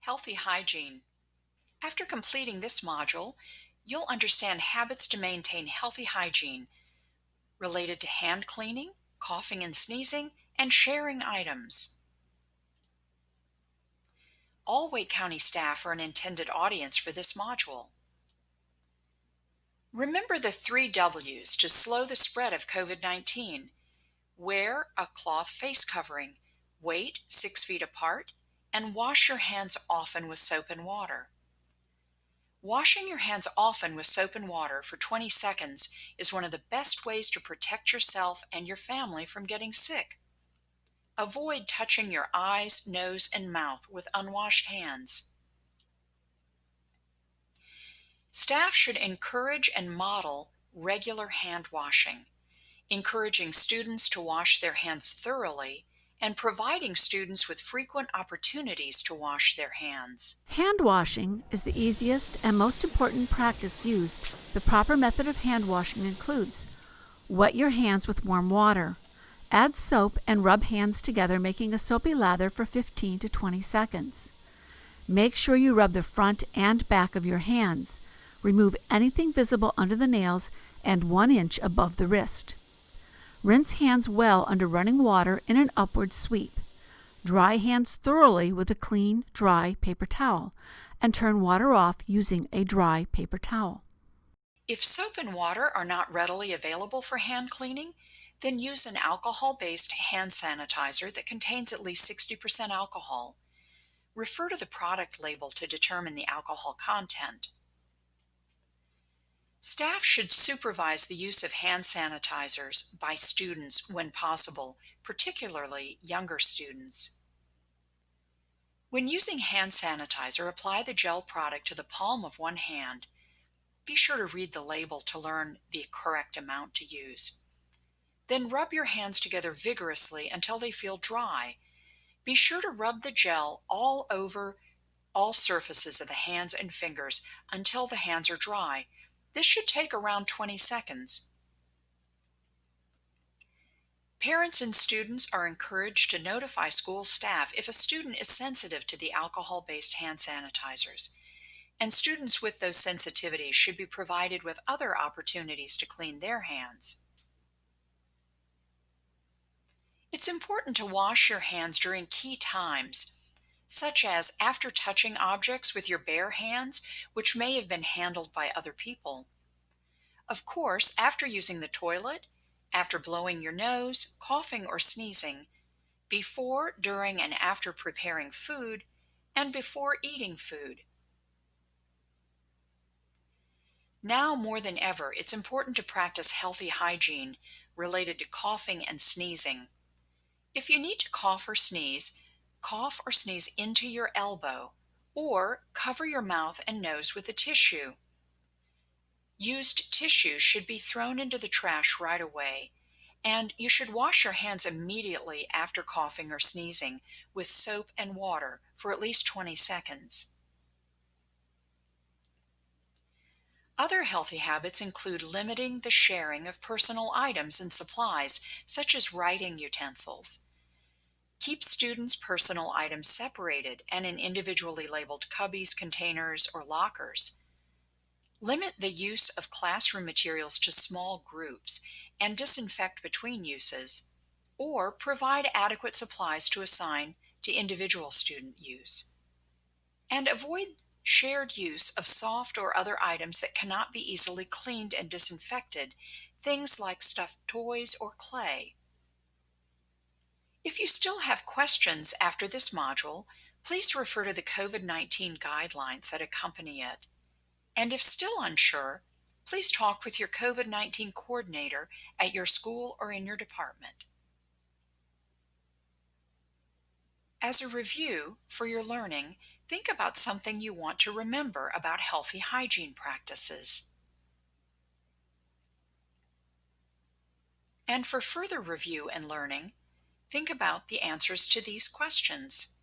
Healthy hygiene. After completing this module, you'll understand habits to maintain healthy hygiene related to hand cleaning, coughing and sneezing, and sharing items. All Wake County staff are an intended audience for this module. Remember the 3 W's to slow the spread of COVID-19. Wear a cloth face covering, wait 6 feet apart, and wash your hands often with soap and water. Washing your hands often with soap and water for 20 seconds is one of the best ways to protect yourself and your family from getting sick. Avoid touching your eyes, nose, and mouth with unwashed hands. Staff should encourage and model regular hand washing, encouraging students to wash their hands thoroughly and providing students with frequent opportunities to wash their hands. Hand washing is the easiest and most important practice used. The proper method of hand washing includes: wet your hands with warm water. Add soap and rub hands together, making a soapy lather for 15 to 20 seconds. Make sure you rub the front and back of your hands. Remove anything visible under the nails and 1 inch above the wrist. Rinse hands well under running water in an upward sweep. Dry hands thoroughly with a clean, dry paper towel, and turn water off using a dry paper towel. If soap and water are not readily available for hand cleaning, then use an alcohol-based hand sanitizer that contains at least 60% alcohol. Refer to the product label to determine the alcohol content. Staff should supervise the use of hand sanitizers by students when possible, particularly younger students. When using hand sanitizer, apply the gel product to the palm of one hand. Be sure to read the label to learn the correct amount to use. Then rub your hands together vigorously until they feel dry. Be sure to rub the gel all over all surfaces of the hands and fingers until the hands are dry. This should take around 20 seconds. Parents and students are encouraged to notify school staff if a student is sensitive to the alcohol-based hand sanitizers, and students with those sensitivities should be provided with other opportunities to clean their hands. It's important to wash your hands during key times, such as after touching objects with your bare hands, which may have been handled by other people. Of course, after using the toilet, after blowing your nose, coughing or sneezing, before, during, and after preparing food, and before eating food. Now more than ever, it's important to practice healthy hygiene related to coughing and sneezing. If you need to cough or sneeze into your elbow, or cover your mouth and nose with a tissue. Used tissues should be thrown into the trash right away, and you should wash your hands immediately after coughing or sneezing with soap and water for at least 20 seconds. Other healthy habits include limiting the sharing of personal items and supplies, such as writing utensils. Keep students' personal items separated and in individually labeled cubbies, containers, or lockers. Limit the use of classroom materials to small groups and disinfect between uses, or provide adequate supplies to assign to individual student use. And avoid shared use of soft or other items that cannot be easily cleaned and disinfected, things like stuffed toys or clay. If you still have questions after this module, please refer to the COVID-19 guidelines that accompany it. And if still unsure, please talk with your COVID-19 coordinator at your school or in your department. As a review for your learning, think about something you want to remember about healthy hygiene practices. And for further review and learning, think about the answers to these questions.